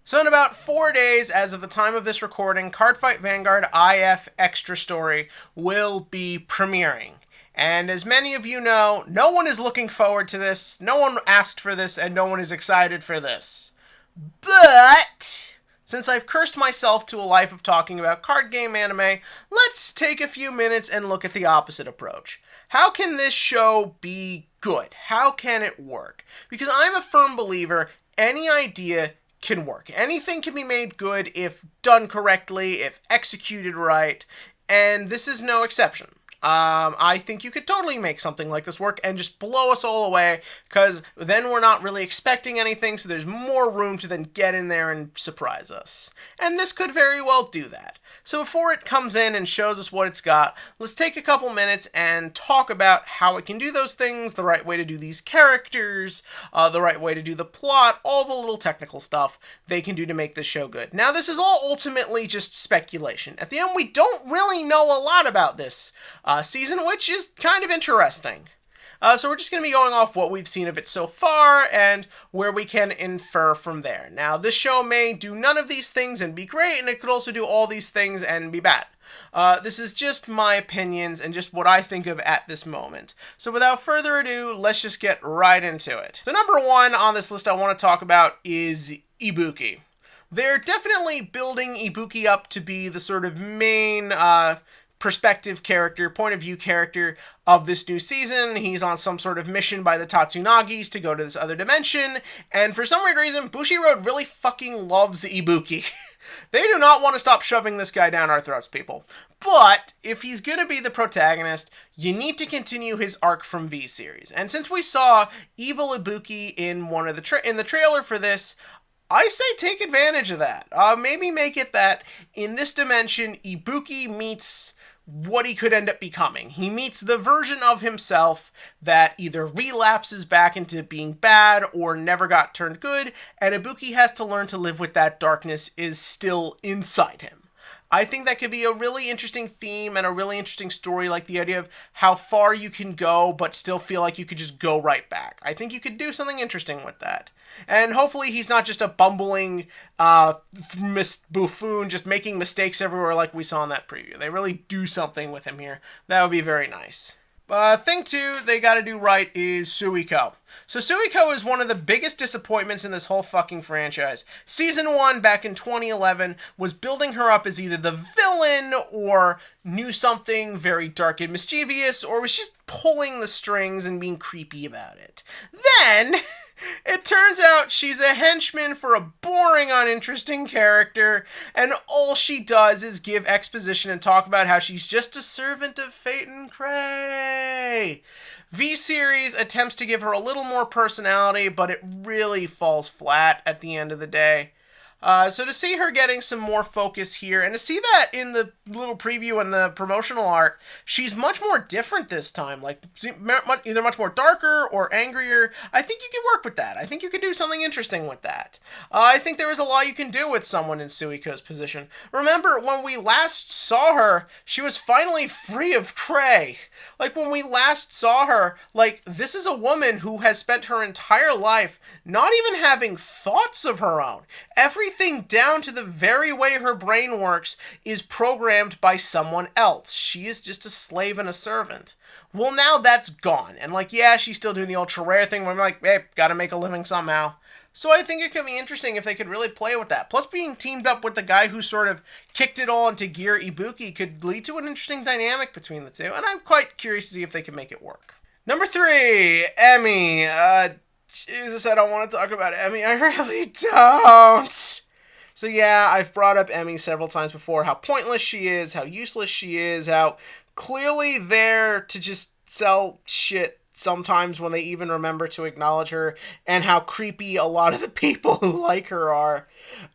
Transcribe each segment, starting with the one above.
So in about 4 days, as of the time of this recording, Cardfight Vanguard IF Extra Story will be premiering. And as many of you know, no one is looking forward to this, no one asked for this, and no one is excited for this. But since I've cursed myself to a life of talking about card game anime, let's take a few minutes and look at the opposite approach. How can this show be good? How can it work? Because I'm a firm believer any idea can work. Anything can be made good if done correctly, if executed right, and this is no exception. I think you could totally make something like this work and just blow us all away, because then we're not really expecting anything, so there's more room to then get in there and surprise us. And this could very well do that. So before it comes in and shows us what it's got, let's take a couple minutes and talk about how it can do those things, the right way to do these characters, the right way to do the plot, all the little technical stuff they can do to make this show good. Now, this is all ultimately just speculation. At the end, we don't really know a lot about this season, which is kind of interesting. So we're just going to be going off what we've seen of it so far and where we can infer from there. Now, this show may do none of these things and be great, and it could also do all these things and be bad. This is just my opinions and just what I think of at this moment. So without further ado, let's just get right into it. So number one on this list I want to talk about is Ibuki. They're definitely building Ibuki up to be the sort of main perspective character, point of view character of this new season. He's on some sort of mission by the Tatsunagis to go to this other dimension, and for some weird reason, Bushiroad really fucking loves Ibuki. They do not want to stop shoving this guy down our throats, people. But if he's going to be the protagonist, you need to continue his arc from V-Series. And since we saw Evil Ibuki in one of the in the trailer for this, I say take advantage of that. Maybe make it that in this dimension, Ibuki meets what he could end up becoming. He meets the version of himself that either relapses back into being bad or never got turned good, and Ibuki has to learn to live with that darkness is still inside him. I think that could be a really interesting theme and a really interesting story, like the idea of how far you can go but still feel like you could just go right back. I think you could do something interesting with that. And hopefully he's not just a bumbling buffoon just making mistakes everywhere like we saw in that preview. They really do something with him here. That would be very nice. Thing two they gotta do right is Sueko. So Sueko is one of the biggest disappointments in this whole fucking franchise. Season 1, back in 2011, was building her up as either the villain or knew something very dark and mischievous, or was just pulling the strings and being creepy about it. Then it turns out she's a henchman for a boring, uninteresting character, and all she does is give exposition and talk about how she's just a servant of fate and Cray. V-Series attempts to give her a little more personality, but it really falls flat at the end of the day. So to see her getting some more focus here, and to see that in the little preview and the promotional art, she's much more different this time, like either much more darker or angrier. I think you could work with that. I think you could do something interesting with that. I think there is a lot you can do with someone in Sueko's position. Remember, when we last saw her, she was finally free of Cray. Like, when we last saw her, like, this is a woman who has spent her entire life not even having thoughts of her own. Everything down to the very way her brain works is programmed by someone else. She is just a slave and a servant. Well, now that's gone. And like, yeah, she's still doing the ultra rare thing where I'm like, hey, gotta make a living somehow. So I think it could be interesting if they could really play with that. Plus, being teamed up with the guy who sort of kicked it all into gear, Ibuki, could lead to an interesting dynamic between the two. And I'm quite curious to see if they can make it work. Number 3, Emmy. Jesus, I don't want to talk about Emmy. I really don't. So yeah, I've brought up Emmy several times before, how pointless she is, how useless she is, how clearly there to just sell shit sometimes when they even remember to acknowledge her, and how creepy a lot of the people who like her are.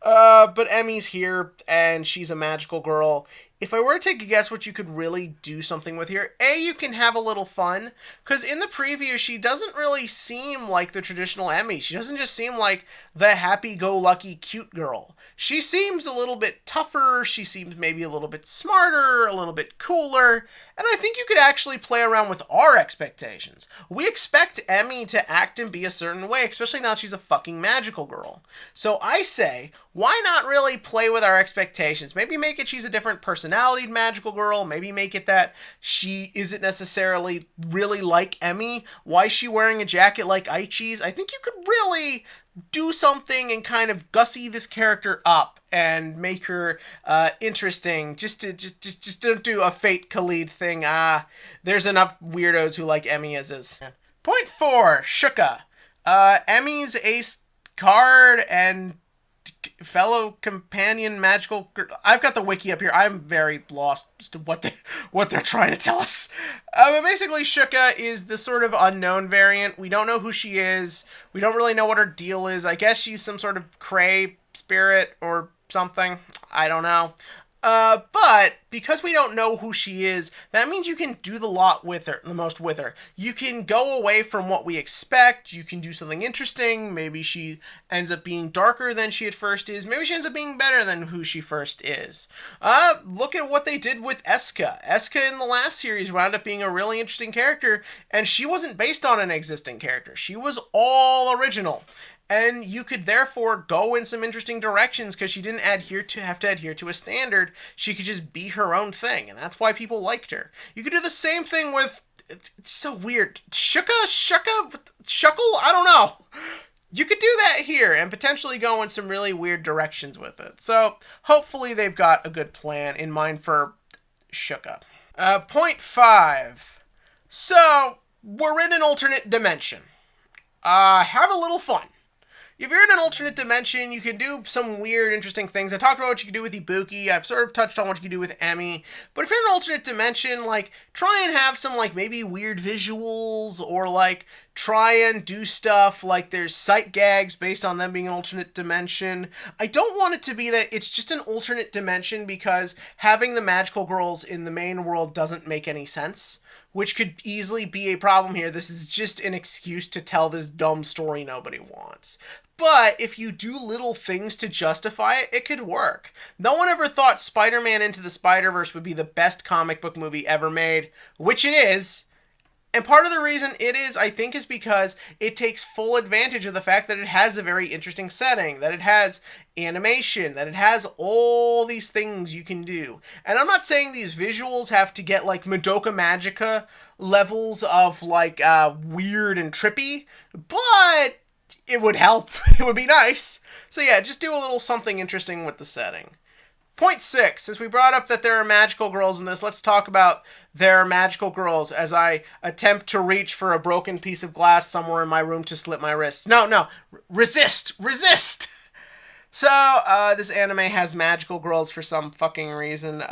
But Emmy's here, and she's a magical girl if I were to take a guess what you could really do something with here, you can have a little fun, because in the preview, she doesn't really seem like the traditional Emmy. She doesn't just seem like the happy-go-lucky cute girl. She seems a little bit tougher, she seems maybe a little bit smarter, a little bit cooler, and I think you could actually play around with our expectations. We expect Emmy to act and be a certain way, especially now that she's a fucking magical girl. So I say, why not really play with our expectations? Maybe make it she's a different personality magical girl. Maybe make it that she isn't necessarily really like Emmy. Why is she wearing a jacket like Aichi's? I think you could really do something and kind of gussy this character up and make her interesting. Just don't do a Fate Khalid thing. There's enough weirdos who like Emmy as is. Point 4, Shuka. Emmy's ace card and fellow companion magical. I've got the wiki up here. I'm very lost as to what they're trying to tell us. But basically, Shuka is the sort of unknown variant. We don't know who she is. We don't really know what her deal is. I guess she's some sort of Cray spirit or something. I don't know. But because we don't know who she is, that means you can do the most with her. You can go away from what we expect. You can do something interesting. Maybe she ends up being darker than she at first is. Maybe she ends up being better than who she first is. Look at what they did with Eska. Eska in the last series wound up being a really interesting character, and she wasn't based on an existing character. She was all original. And you could therefore go in some interesting directions because she didn't have to adhere to a standard. She could just be her own thing, and that's why people liked her. You could do the same thing with, it's so weird, Shuckle? I don't know. You could do that here and potentially go in some really weird directions with it. So hopefully they've got a good plan in mind for Shuka. Point 5. So we're in an alternate dimension. Have a little fun. If you're in an alternate dimension, you can do some weird, interesting things. I talked about what you can do with Ibuki. I've sort of touched on what you can do with Emmy. But if you're in an alternate dimension, like, try and have some, like, maybe weird visuals, or, like, try and do stuff like there's sight gags based on them being an alternate dimension. I don't want it to be that it's just an alternate dimension because having the magical girls in the main world doesn't make any sense, which could easily be a problem here. This is just an excuse to tell this dumb story nobody wants. But if you do little things to justify it, it could work. No one ever thought Spider-Man Into the Spider-Verse would be the best comic book movie ever made, which it is. And part of the reason it is, I think, is because it takes full advantage of the fact that it has a very interesting setting, that it has animation, that it has all these things you can do. And I'm not saying these visuals have to get like Madoka Magica levels of like weird and trippy, but it would help. It would be nice. So yeah, just do a little something interesting with the setting. Point 6, since we brought up that there are magical girls in this, let's talk about there are magical girls as I attempt to reach for a broken piece of glass somewhere in my room to slit my wrists. No, resist! So, this anime has magical girls for some fucking reason.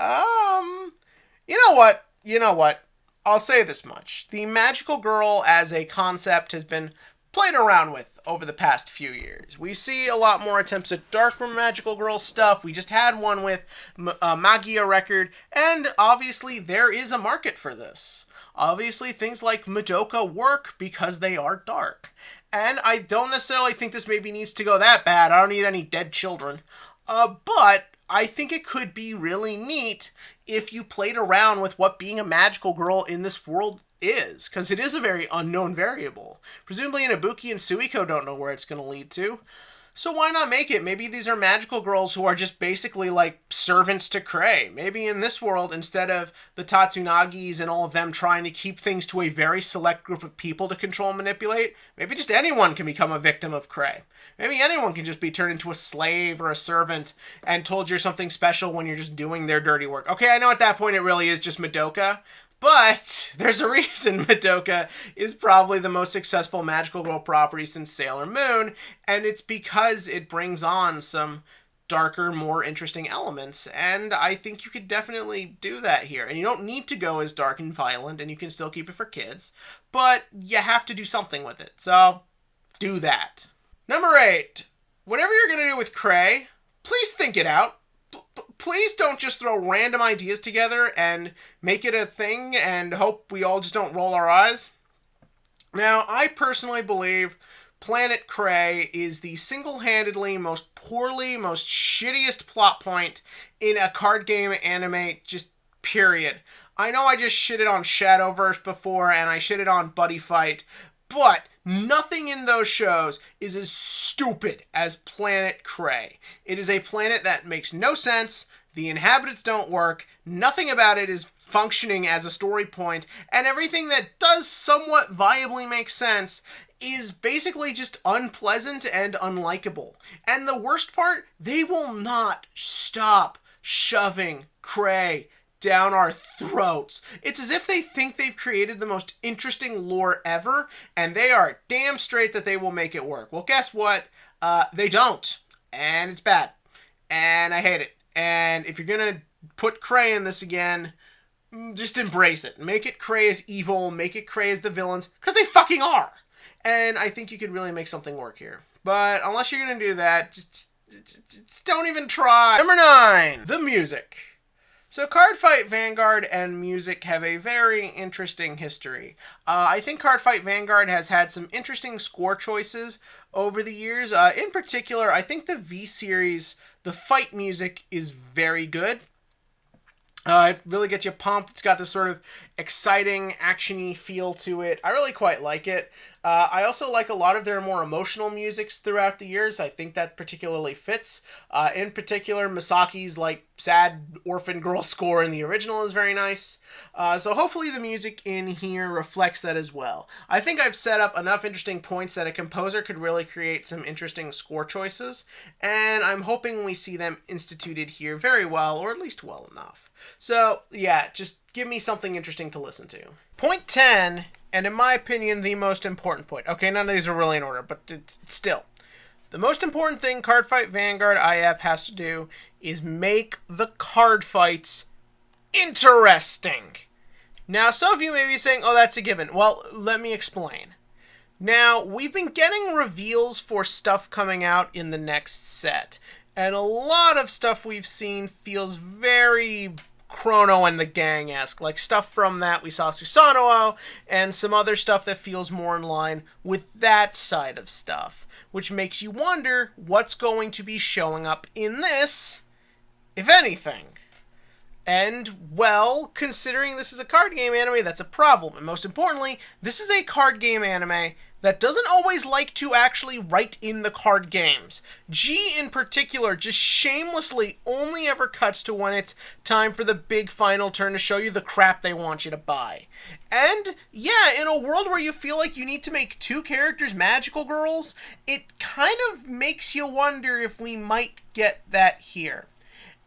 You know what? I'll say this much. The magical girl as a concept has been played around with over the past few years. We see a lot more attempts at dark magical girl stuff. We just had one with Magia Record, and obviously there is a market for this. Obviously things like Madoka work because they are dark. And I don't necessarily think this maybe needs to go that bad. I don't need any dead children. But I think it could be really neat if you played around with what being a magical girl in this world is, because it is a very unknown variable. Presumably Ibuki and Sueko don't know where it's going to lead to. So why not make it? Maybe these are magical girls who are just basically like servants to Cray. Maybe in this world, instead of the Tatsunagis and all of them trying to keep things to a very select group of people to control and manipulate, maybe just anyone can become a victim of Cray. Maybe anyone can just be turned into a slave or a servant and told you're something special when you're just doing their dirty work. Okay, I know at that point it really is just Madoka, but there's a reason Madoka is probably the most successful magical girl property since Sailor Moon, and it's because it brings on some darker, more interesting elements, and I think you could definitely do that here. And you don't need to go as dark and violent, and you can still keep it for kids, but you have to do something with it, so do that. Number 8. Whatever you're going to do with Cray, please think it out. please don't just throw random ideas together and make it a thing and hope we all just don't roll our eyes. Now, I personally believe Planet Cray is the single-handedly most poorly, most shittiest plot point in a card game anime, just period. I know I just shitted on Shadowverse before, and I shitted on Buddy Fight, but nothing in those shows is as stupid as Planet Cray. It is a planet that makes no sense, the inhabitants don't work, nothing about it is functioning as a story point, and everything that does somewhat viably make sense is basically just unpleasant and unlikable. And the worst part, they will not stop shoving Cray down our throats. It's as if they think they've created the most interesting lore ever, and they are damn straight that they will make it work. Well, guess what? They don't. And it's bad. And I hate it. And if you're gonna put Cray in this again, just embrace it. Make it Cray as evil, make it Cray as the villains, because they fucking are. And I think you could really make something work here. But unless you're gonna do that, just don't even try. Number 9, the music. So Cardfight Vanguard and music have a very interesting history. I think Cardfight Vanguard has had some interesting score choices over the years. In particular, I think the V-Series, the fight music is very good. It really gets you pumped. It's got this sort of exciting, action-y feel to it. I really quite like it. I also like a lot of their more emotional musics throughout the years. I think that particularly fits. In particular, Misaki's sad orphan girl score in the original is very nice. So hopefully the music in here reflects that as well. I think I've set up enough interesting points that a composer could really create some interesting score choices, and I'm hoping we see them instituted here very well, or at least well enough. So yeah, just give me something interesting to listen to. Point 10, and in my opinion, the most important point. Okay, none of these are really in order, but it's still. The most important thing Cardfight Vanguard IF has to do is make the card fights interesting. Now, some of you may be saying, oh, that's a given. Well, let me explain. Now, we've been getting reveals for stuff coming out in the next set, and a lot of stuff we've seen feels very Chrono and the Gang-esque, like stuff from that we saw Susanoo, and some other stuff that feels more in line with that side of stuff, which makes you wonder what's going to be showing up in this, if anything. And, well, considering this is a card game anime, that's a problem. And most importantly, this is a card game anime that doesn't always like to actually write in the card games. G, in particular, just shamelessly only ever cuts to when it's time for the big final turn to show you the crap they want you to buy. And, yeah, in a world where you feel like you need to make 2 characters magical girls, it kind of makes you wonder if we might get that here.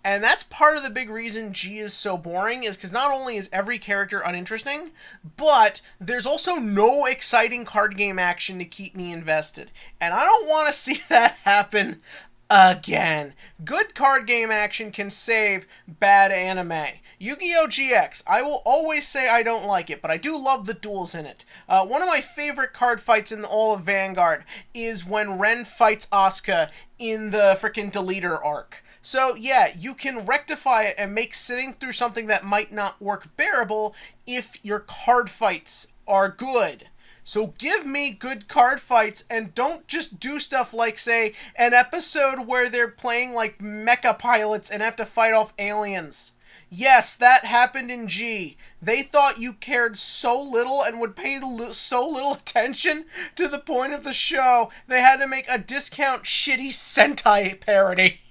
And that's part of the big reason G is so boring, is because not only is every character uninteresting, but there's also no exciting card game action to keep me invested. And I don't want to see that happen again. Good card game action can save bad anime. Yu-Gi-Oh! GX, I will always say I don't like it, but I do love the duels in it. One of my favorite card fights in all of Vanguard is when Ren fights Asuka in the frickin' Deleter arc. So yeah, you can rectify it and make sitting through something that might not work bearable if your card fights are good. So give me good card fights and don't just do stuff like, say, an episode where they're playing like mecha pilots and have to fight off aliens. Yes, that happened in G. They thought you cared so little and would pay so little attention to the point of the show, they had to make a discount shitty Sentai parody.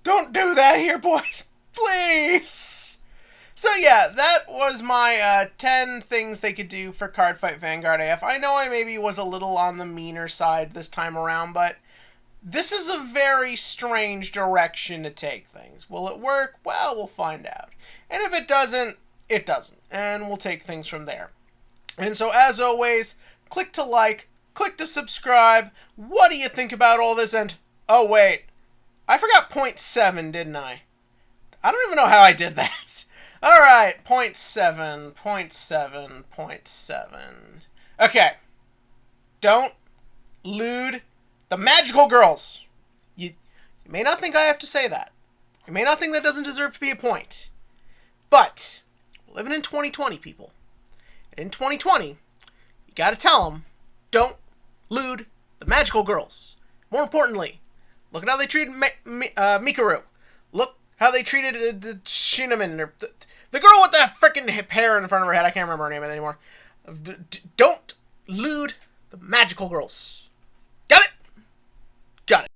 Don't do that here, boys. Please. So yeah, that was my 10 things they could do for Cardfight Vanguard AF. I know I maybe was a little on the meaner side this time around, but this is a very strange direction to take things. Will it work? Well, we'll find out. And if it doesn't, it doesn't. And we'll take things from there. And so as always, click to like, click to subscribe. What do you think about all this? And, oh wait, I forgot point 7, didn't I? I don't even know how I did that. Alright, point 7. Okay. Don't lewd the magical girls. You may not think I have to say that. You may not think that doesn't deserve to be a point, but we're living in 2020, people. And in 2020, you gotta tell them, don't lewd the magical girls. More importantly, look at how they treated Mikaru. Look how they treated the Shinaman, or the girl with that freaking hair in front of her head. I can't remember her name anymore. Don't lewd the magical girls. Got it? Got it.